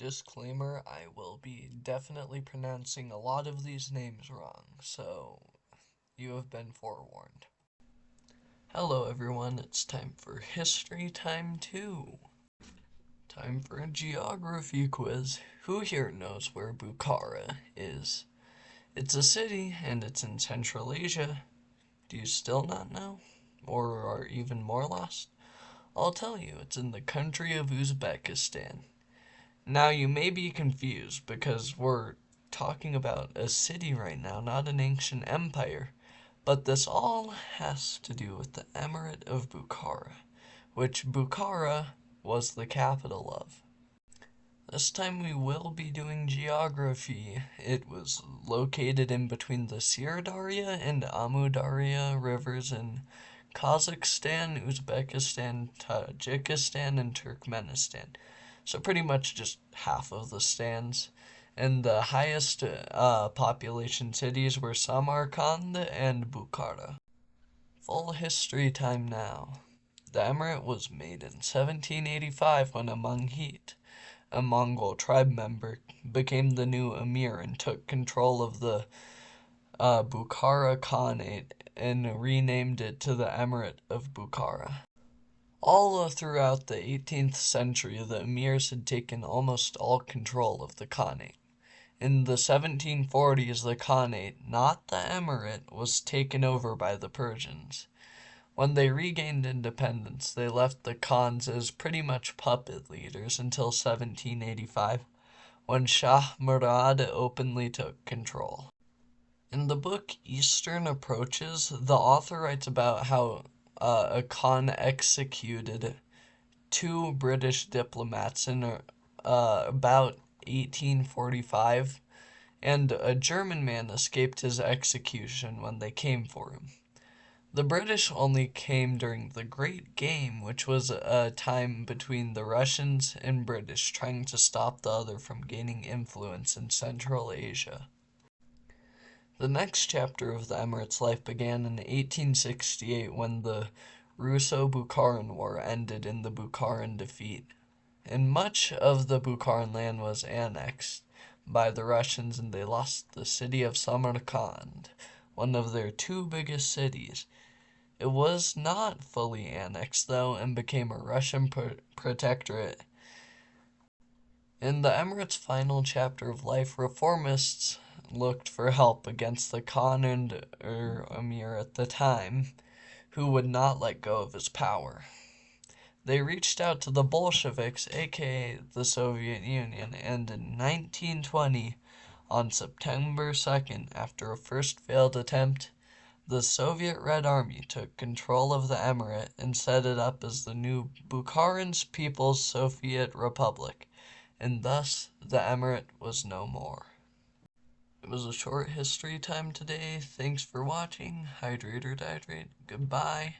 Disclaimer, I will be definitely pronouncing a lot of these names wrong, so you have been forewarned. Hello everyone, it's time for History Time 2. Time for a geography quiz. Who here knows where Bukhara is? It's a city and it's in Central Asia. Do you still not know? Or are even more lost? I'll tell you, it's in the country of Uzbekistan. Now you may be confused because we're talking about a city right now, not an ancient empire. But this all has to do with the Emirate of Bukhara, which Bukhara was the capital of. This time we will be doing geography. It was located in between the Sirdarya and Amudarya rivers in Kazakhstan, Uzbekistan, Tajikistan, and Turkmenistan. So pretty much just half of the stands. And the highest population cities were Samarkand and Bukhara. Full history time now. The emirate was made in 1785 when a Manghit, a Mongol tribe member, became the new emir and took control of the Bukhara Khanate and renamed it to the Emirate of Bukhara. All throughout the 18th century, the emirs had taken almost all control of the Khanate. In the 1740s, the Khanate, not the Emirate, was taken over by the Persians. When they regained independence, they left the Khans as pretty much puppet leaders until 1785, when Shah Murad openly took control. In the book Eastern Approaches, the author writes about how a Khan executed two British diplomats in about 1845, and a German man escaped his execution when they came for him. The British only came during the Great Game, which was a time between the Russians and British trying to stop the other from gaining influence in Central Asia. The next chapter of the Emirate's life began in 1868 when the Russo-Bukharan War ended in the Bukharan defeat, and much of the Bukharan land was annexed by the Russians, and they lost the city of Samarkand, one of their two biggest cities. It was not fully annexed, though, and became a Russian protectorate. In the Emirate's final chapter of life, reformists looked for help against the Khan and Emir at the time, who would not let go of his power. They reached out to the Bolsheviks, aka the Soviet Union, and in 1920, on September 2nd, after a first failed attempt, the Soviet Red Army took control of the Emirate and set it up as the new Bukharan People's Soviet Republic, and thus the Emirate was no more. It was a short history time today. Thanks for watching. Hydrate or dihydrate. Goodbye.